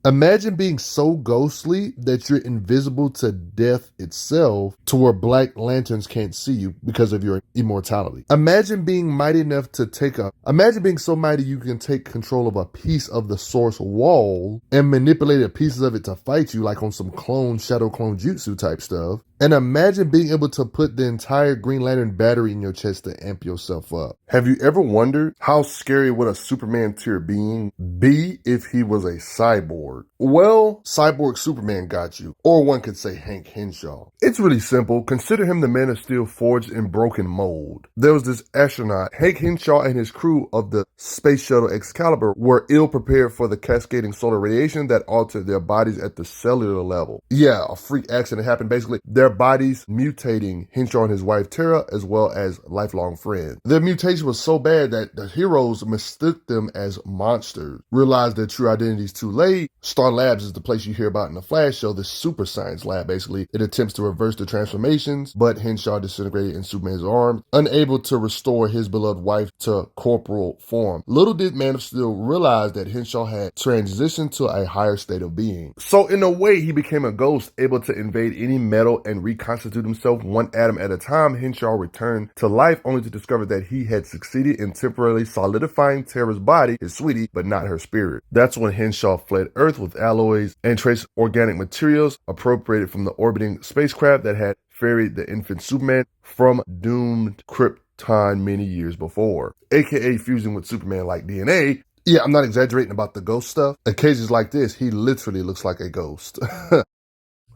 Imagine being so ghostly that you're invisible to death itself, to where Black Lanterns can't see you because of your immortality. Imagine being mighty enough to imagine being so mighty you can take control of a piece of the source wall and manipulate pieces of it to fight you, like on some shadow clone jutsu type stuff. And imagine being able to put the entire Green Lantern battery in your chest to amp yourself up. Have you ever wondered how scary would a Superman tier being be if he was a cyborg? Well, Cyborg Superman got you. Or one could say Hank Henshaw. It's really simple. Consider him the Man of Steel forged in broken mold. There was this astronaut, Hank Henshaw, and his crew of the Space Shuttle Excalibur were ill prepared for the cascading solar radiation that altered their bodies at the cellular level. Yeah, a freak accident happened. Basically, their bodies mutating Henshaw and his wife Tara, as well as lifelong friends. Their mutation was so bad that the heroes mistook them as monsters. Realized their true identities too late. Star Labs is the place you hear about in the Flash show, the super science lab. Basically, it attempts to reverse the transformations, but Henshaw disintegrated in Superman's arms, unable to restore his beloved wife to corporal form. Little did Man of Steel realize that Henshaw had transitioned to a higher state of being. So in a way, he became a ghost, able to invade any metal and reconstitute himself one atom at a time. Henshaw returned to life only to discover that he had succeeded in temporarily solidifying Tara's body, his sweetie, but not her spirit. That's when Henshaw fled Earth with alloys and trace organic materials appropriated from the orbiting spacecraft that had ferried the infant Superman from doomed Krypton many years before, aka fusing with Superman like DNA. Yeah, I'm not exaggerating about the ghost stuff. Occasions like this, he literally looks like a ghost.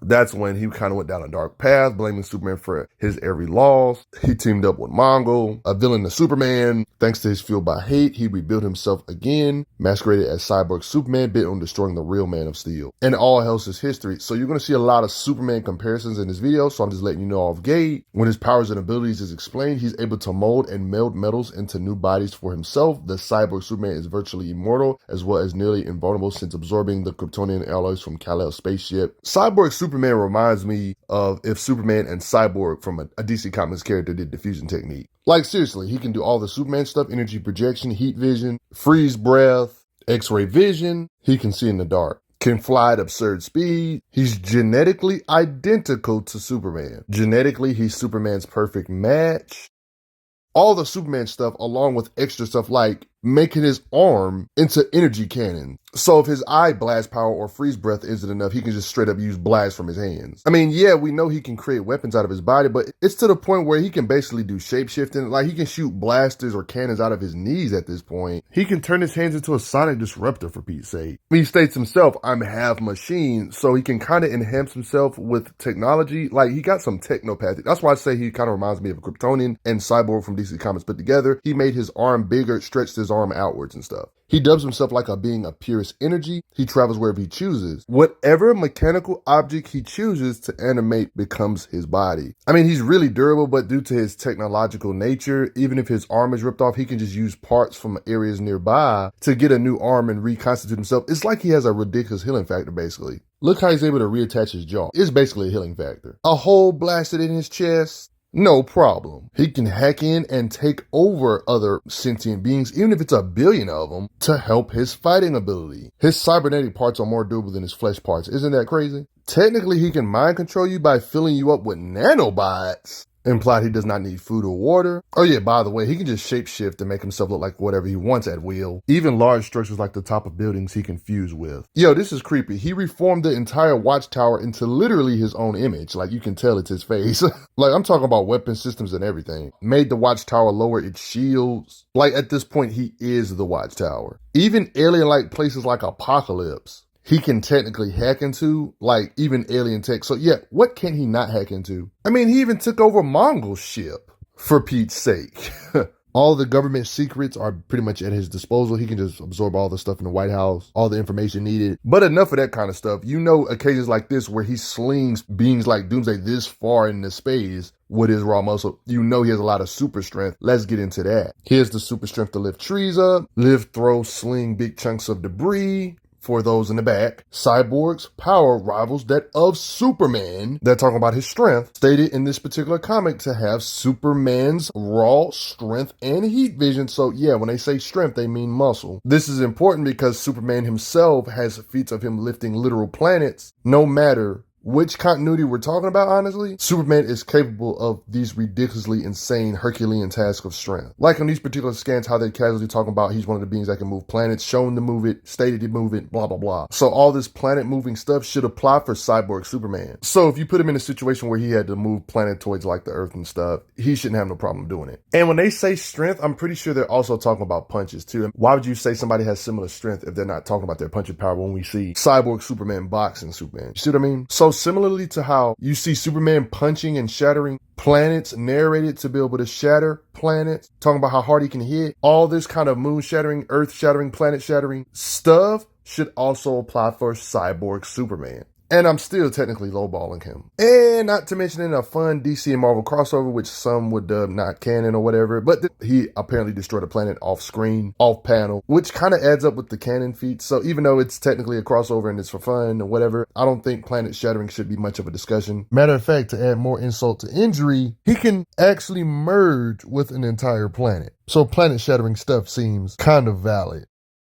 That's when he kind of went down a dark path, blaming Superman for his every loss. He teamed up with Mongol, a villain to Superman. Thanks to his fuel by hate, he rebuilt himself again, masqueraded as Cyborg Superman, bent on destroying the real Man of Steel. And all else is history. So you're going to see a lot of Superman comparisons in this video, so I'm just letting you know off gate. When his powers and abilities is explained, he's able to mold and meld metals into new bodies for himself. The Cyborg Superman is virtually immortal, as well as nearly invulnerable since absorbing the Kryptonian alloys from Kal-El's spaceship. Cyborg Superman reminds me of if Superman and Cyborg from a DC Comics character did the fusion technique. Like seriously, he can do all the Superman stuff, energy projection, heat vision, freeze breath, X-ray vision. He can see in the dark, can fly at absurd speed. He's genetically identical to Superman. Genetically, he's Superman's perfect match. All the Superman stuff, along with extra stuff like making his arm into energy cannon. So if his eye blast power or freeze breath isn't enough, he can just straight up use blast from his hands. I mean, yeah, we know he can create weapons out of his body, but it's to the point where he can basically do shapeshifting. Like he can shoot blasters or cannons out of his knees at this point. He can turn his hands into a sonic disruptor, for Pete's sake. He states himself, I'm half machine, so he can kind of enhance himself with technology. Like he got some technopathic. That's why I say he kind of reminds me of a Kryptonian and Cyborg from DC Comics put together. He made his arm bigger, stretched his arm outwards and stuff. He dubs himself like a being of purest energy. He travels wherever he chooses. Whatever mechanical object he chooses to animate becomes his body. I mean, he's really durable, but due to his technological nature, even if his arm is ripped off, he can just use parts from areas nearby to get a new arm and reconstitute himself. It's like he has a ridiculous healing factor, basically. Look how he's able to reattach his jaw. It's basically a healing factor. A hole blasted in his chest. No problem. He can hack in and take over other sentient beings, even if it's a billion of them, to help his fighting ability. His cybernetic parts are more durable than his flesh parts. Isn't that crazy? Technically, he can mind control you by filling you up with nanobots. Implied he does not need food or water. Oh yeah, by the way, he can just shapeshift and make himself look like whatever he wants at will. Even large structures like the top of buildings he can fuse with. Yo, this is creepy. He reformed the entire watchtower into literally his own image. Like you can tell it's his face. Like I'm talking about weapon systems and everything. Made the watchtower lower its shields. Like at this point, he is the watchtower. Even alien-like places like Apocalypse, he can technically hack into, like even alien tech. So yeah, what can he not hack into? I mean, he even took over Mongol's ship, for Pete's sake. All the government secrets are pretty much at his disposal. He can just absorb all the stuff in the White House, all the information needed. But enough of that kind of stuff. You know, occasions like this where he slings beings like Doomsday this far into space with his raw muscle. You know he has a lot of super strength. Let's get into that. He has the super strength to lift trees up, lift, throw, sling big chunks of debris, for those in the back, Cyborg's power rivals that of Superman. They're talking about his strength, stated in this particular comic to have Superman's raw strength and heat vision. So yeah, when they say strength, they mean muscle. This is important because Superman himself has feats of him lifting literal planets, no matter which continuity we're talking about. Honestly, Superman is capable of these ridiculously insane Herculean tasks of strength. Like on these particular scans, how they casually talking about he's one of the beings that can move planets, shown to move it, stated to move it, blah, blah, blah. So all this planet moving stuff should apply for Cyborg Superman. So if you put him in a situation where he had to move planetoids like the Earth and stuff, he shouldn't have no problem doing it. And when they say strength, I'm pretty sure they're also talking about punches too. Why would you say somebody has similar strength if they're not talking about their punching power when we see Cyborg Superman boxing Superman? You see what I mean? So similarly to how you see Superman punching and shattering planets, narrated to be able to shatter planets, talking about how hard he can hit, all this kind of moon shattering, earth shattering, planet shattering stuff should also apply for Cyborg Superman. And I'm still technically lowballing him. And not to mention in a fun DC and Marvel crossover, which some would dub not canon or whatever, but he apparently destroyed a planet off screen, off panel, which kind of adds up with the canon feats. So even though it's technically a crossover and it's for fun or whatever, I don't think planet shattering should be much of a discussion. Matter of fact, to add more insult to injury, he can actually merge with an entire planet. So planet shattering stuff seems kind of valid.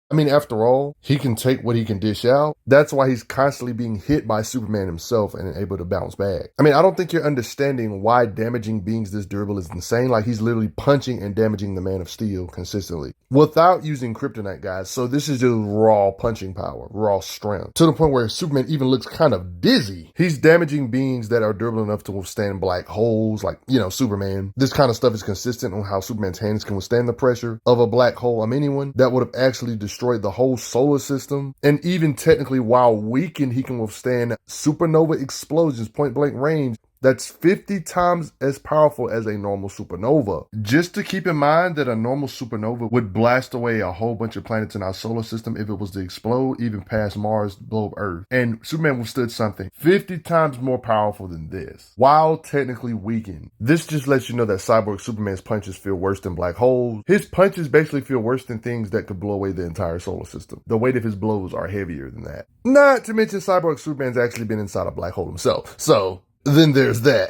I mean, after all, he can take what he can dish out. That's why he's constantly being hit by Superman himself and able to bounce back. I mean, I don't think you're understanding why damaging beings this durable is insane. Like, he's literally punching and damaging the Man of Steel consistently without using kryptonite, guys. So this is just raw punching power, raw strength, to the point where Superman even looks kind of dizzy. He's damaging beings that are durable enough to withstand black holes, like, you know, Superman. This kind of stuff is consistent on how Superman's hands can withstand the pressure of a black hole. I mean, anyone that would have actually destroyed the whole solar system, and even technically while weakened, he can withstand supernova explosions, point blank range. That's 50 times as powerful as a normal supernova. Just to keep in mind that a normal supernova would blast away a whole bunch of planets in our solar system if it was to explode, even past Mars, blow up Earth. And Superman withstood something 50 times more powerful than this, while technically weakened. This just lets you know that Cyborg Superman's punches feel worse than black holes. His punches basically feel worse than things that could blow away the entire solar system. The weight of his blows are heavier than that. Not to mention Cyborg Superman's actually been inside a black hole himself. So then there's that.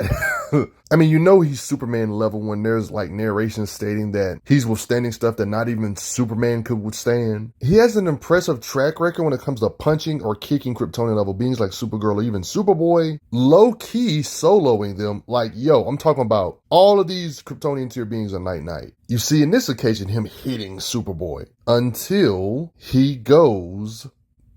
I mean, you know he's Superman level when there's like narration stating that he's withstanding stuff that not even Superman could withstand. He has an impressive track record when it comes to punching or kicking Kryptonian level beings like Supergirl or even Superboy. Low-key soloing them. Like, yo, I'm talking about all of these Kryptonian tier beings are night-night. You see in this occasion him hitting Superboy until he goes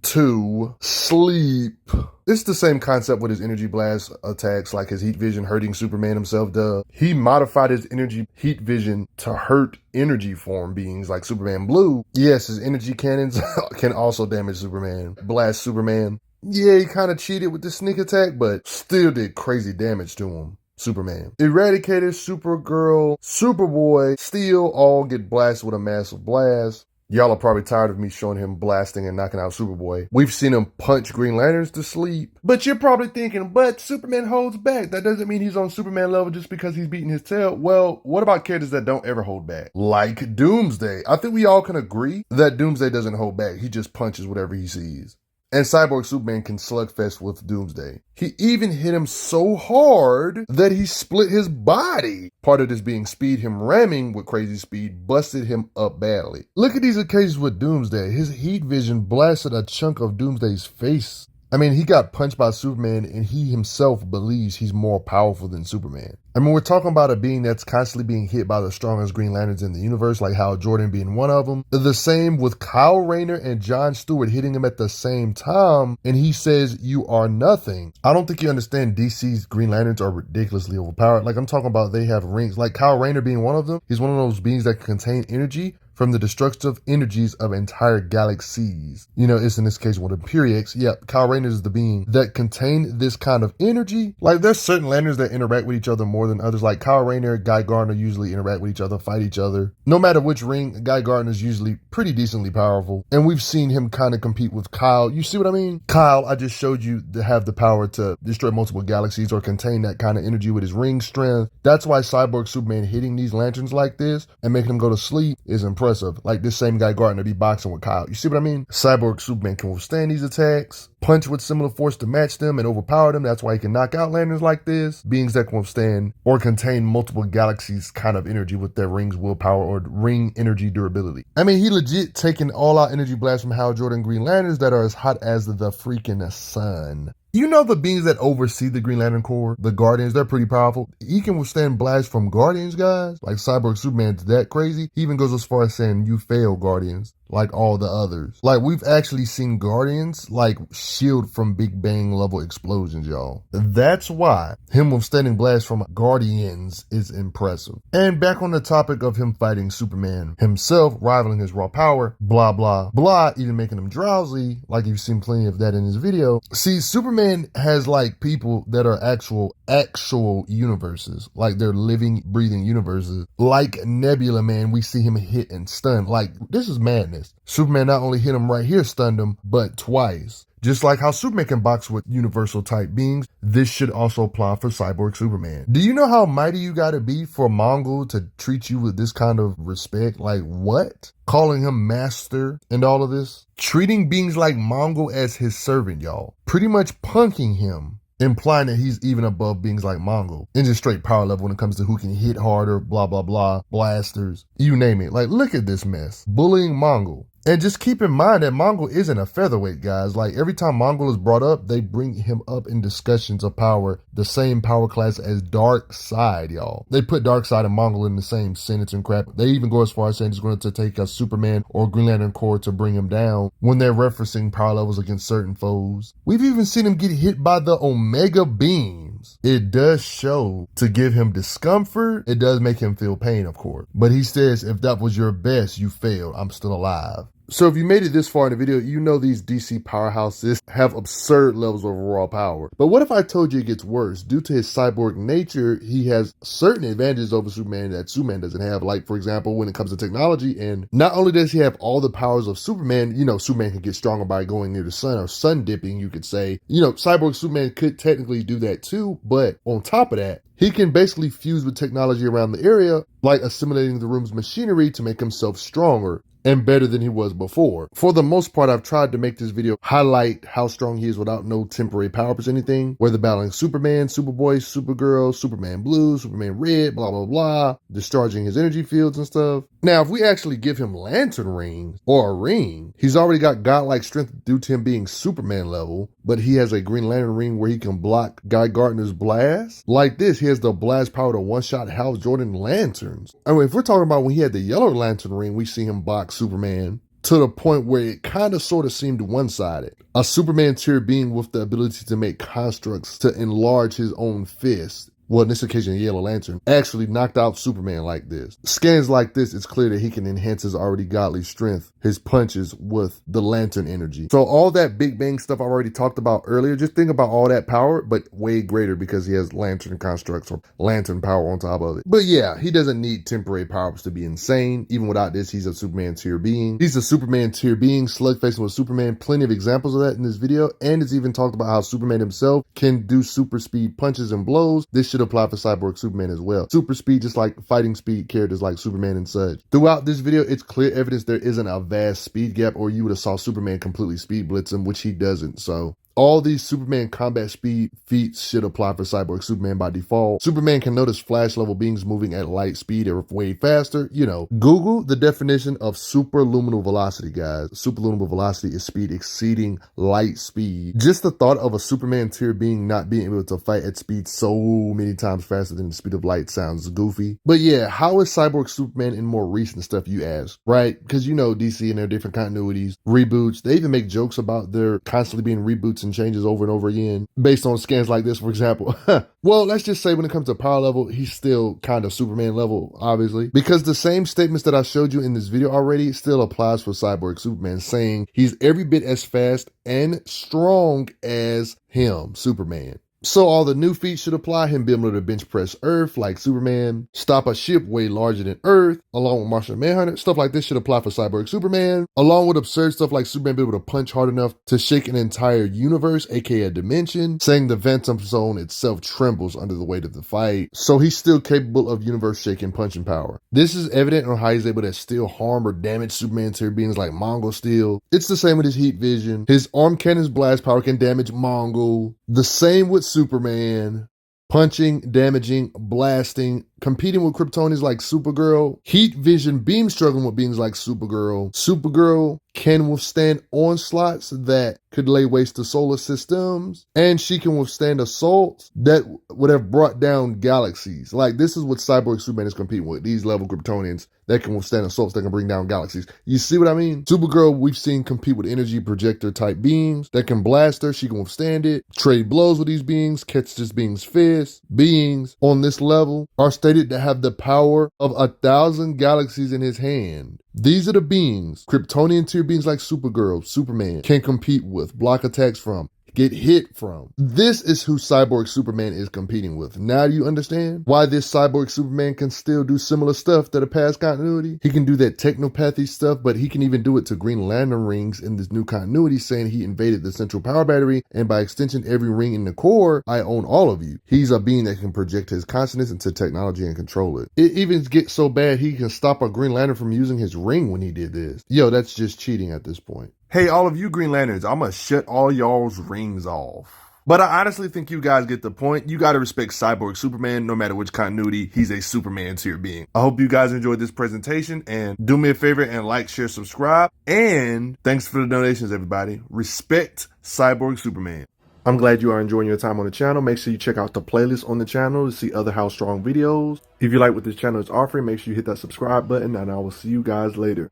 to sleep. It's the same concept with his energy blast attacks, like his heat vision hurting Superman himself does. He modified his energy heat vision to hurt energy form beings like Superman Blue. Yes, his energy cannons can also damage Superman, blast Superman. Yeah, he kind of cheated with the sneak attack, but still did crazy damage to him. Superman, Eradicator, Supergirl, Superboy, Steel all get blasted with a massive blast. Y'all are probably tired of me showing him blasting and knocking out Superboy. We've seen him punch Green Lanterns to sleep. But you're probably thinking, but Superman holds back. That doesn't mean he's on Superman level just because he's beating his tail. Well, what about characters that don't ever hold back? Like Doomsday. I think we all can agree that Doomsday doesn't hold back. He just punches whatever he sees. And Cyborg Superman can slugfest with Doomsday. He even hit him so hard that he split his body. Part of this being speed, him ramming with crazy speed busted him up badly. Look at these occasions with Doomsday. His heat vision blasted a chunk of Doomsday's face. I mean, he got punched by Superman and he himself believes he's more powerful than Superman. I mean, we're talking about a being that's constantly being hit by the strongest Green Lanterns in the universe, like Hal Jordan being one of them. The same with Kyle Rayner and John Stewart hitting him at the same time, and he says, "You are nothing." I don't think you understand DC's Green Lanterns are ridiculously overpowered. Like, I'm talking about they have rings, like Kyle Rayner being one of them. He's one of those beings that can contain energy from the destructive energies of entire galaxies. You know, it's in this case with Imperiex. Yeah, Kyle Rayner is the being that contain this kind of energy. Like, there's certain lanterns that interact with each other more than others. Like Kyle Rayner, Guy Gardner usually interact with each other, fight each other. No matter which ring, Guy Gardner is usually pretty decently powerful. And we've seen him kind of compete with Kyle. You see what I mean? Kyle, I just showed you to have the power to destroy multiple galaxies or contain that kind of energy with his ring strength. That's why Cyborg Superman hitting these lanterns like this and making them go to sleep is impressive. impressive. Like this same guy Gardner be boxing with Kyle. You see what I mean? Cyborg Superman can withstand these attacks, punch with similar force to match them and overpower them. That's why he can knock out lanterns like this. Beings that can withstand or contain multiple galaxies kind of energy with their ring's willpower or ring energy durability. I mean, he legit taking all-out energy blasts from Hal Jordan Green Lanterns that are as hot as the freaking sun. You know the beings that oversee the Green Lantern Corps, the Guardians, they're pretty powerful. He can withstand blasts from Guardians, guys. Like Cyborg Superman's that crazy. He even goes as far as saying, you fail, Guardians, like all the others. Like we've actually seen Guardians like shield from Big Bang level explosions, y'all. That's why him withstanding blasts from Guardians is impressive. And back on the topic of him fighting Superman himself, rivaling his raw power, blah, blah, blah, even making him drowsy, like you've seen plenty of that in his video. See, Superman has like people that are actual universes, like they're living, breathing universes. Like Nebula, man, we see him hit and stun. Like this is madness. Superman not only hit him right here, stunned him, but twice. Just like how Superman can box with universal type beings, this should also apply for Cyborg Superman. Do you know how mighty you gotta be for Mongol to treat you with this kind of respect? Like what? Calling him master and all of this? Treating beings like Mongol as his servant, y'all. Pretty much punking him, implying that he's even above beings like Mongol. And just straight power level when it comes to who can hit harder, blah, blah, blah, blasters, you name it. Like, look at this mess. Bullying Mongol. And just keep in mind that Mongol isn't a featherweight, guys. Like, every time Mongol is brought up, they bring him up in discussions of power, the same power class as Darkseid, y'all. They put Darkseid and Mongol in the same sentence and crap. They even go as far as saying it's going to take a Superman or Green Lantern Corps to bring him down when they're referencing power levels against certain foes. We've even seen him get hit by the Omega beams. It does show to give him discomfort. It does make him feel pain, of course. But he says, if that was your best, you failed. I'm still alive. So if you made it this far in the video, you know these DC powerhouses have absurd levels of raw power. But what if I told you it gets worse? Due to his cyborg nature, he has certain advantages over Superman that Superman doesn't have. Like, for example, when it comes to technology, and not only does he have all the powers of Superman, you know, Superman can get stronger by going near the sun or sun dipping, you could say. You know, Cyborg Superman could technically do that too, but on top of that, he can basically fuse with technology around the area, like assimilating the room's machinery to make himself stronger and better than he was before. For the most part, I've tried to make this video highlight how strong he is without no temporary power-ups or anything, whether battling Superman, Superboy, Supergirl, Superman Blue, Superman Red, blah, blah, blah, discharging his energy fields and stuff. Now, if we actually give him lantern rings or a ring, he's already got godlike strength due to him being Superman level, but he has a Green Lantern ring where he can block Guy Gardner's blast. Like this, he has the blast power to one-shot Hal Jordan lanterns. I mean, if we're talking about when he had the yellow lantern ring, we see him box Superman to the point where it kind of sort of seemed one-sided. A Superman tier being with the ability to make constructs to enlarge his own fist, well, in this occasion, Yellow Lantern, actually knocked out Superman like this. Scans like this, it's clear that he can enhance his already godly strength, his punches, with the lantern energy. So all that Big Bang stuff I already talked about earlier, just think about all that power, but way greater because he has lantern constructs or lantern power on top of it. But yeah, he doesn't need temporary powers to be insane. Even without this, he's a Superman tier being. He's a Superman tier being, slug facing with Superman. Plenty of examples of that in this video, and it's even talked about how Superman himself can do super speed punches and blows. This should apply for Cyborg Superman as well. Super speed, just like fighting speed characters like Superman and such. Throughout this video, it's clear evidence there isn't a vast speed gap, or you would have saw Superman completely speed blitz him, which he doesn't. So all these Superman combat speed feats should apply for Cyborg Superman by default. Superman can notice Flash level beings moving at light speed or way faster. You know, Google the definition of superluminal velocity, guys. Superluminal velocity is speed exceeding light speed. Just the thought of a Superman tier being not being able to fight at speed so many times faster than the speed of light sounds goofy. But yeah, how is Cyborg Superman in more recent stuff, you ask, right? Because you know DC and their different continuities, reboots, they even make jokes about there constantly being reboots and changes over and over again based on scans like this, for example. Well, let's just say when it comes to power level, he's still kind of Superman level, obviously, because the same statements that I showed you in this video already still applies for Cyborg Superman, saying he's every bit as fast and strong as him, Superman. So all the new feats should apply. Him being able to bench press Earth like Superman, stop a ship way larger than Earth, along with Martian Manhunter. Stuff like this should apply for Cyborg Superman, along with absurd stuff like Superman being able to punch hard enough to shake an entire universe, aka a dimension, saying the Phantom Zone itself trembles under the weight of the fight. So he's still capable of universe-shaking punching power. This is evident on how he's able to still harm or damage Superman tier beings like Mongol Steel. It's the same with his heat vision. His arm cannon's blast power can damage Mongol. The same with Superman. Punching, damaging, blasting, competing with Kryptonians like Supergirl, heat vision beam struggling with beings like Supergirl. Supergirl can withstand onslaughts that could lay waste to solar systems, and she can withstand assaults that would have brought down galaxies. Like, this is what Cyborg Superman is competing with, these level Kryptonians that can withstand assaults that can bring down galaxies. You see what I mean? Supergirl, we've seen compete with energy projector type beings that can blast her. She can withstand it, trade blows with these beings, catch this being's fist. Beings on this level are stated to have the power of 1,000 galaxies in his hand. These are the beings Kryptonian tier beings like Supergirl, Superman can compete with, block attacks from, get hit from. This is who Cyborg Superman is competing with. Now do you understand why this Cyborg Superman can still do similar stuff to the past continuity? He can do that technopathy stuff, but he can even do it to Green Lantern rings in this new continuity, saying he invaded the central power battery, and by extension, every ring in the core, I own all of you. He's a being that can project his consciousness into technology and control it. It even gets so bad he can stop a Green Lantern from using his ring when he did this. Yo, that's just cheating at this point. Hey, all of you Green Lanterns, I'm gonna shut all y'all's rings off. But I honestly think you guys get the point. You gotta respect Cyborg Superman, no matter which continuity, he's a Superman tier being. I hope you guys enjoyed this presentation, and do me a favor and like, share, subscribe. And thanks for the donations, everybody. Respect Cyborg Superman. I'm glad you are enjoying your time on the channel. Make sure you check out the playlist on the channel to see other How Strong videos. If you like what this channel is offering, make sure you hit that subscribe button, and I will see you guys later.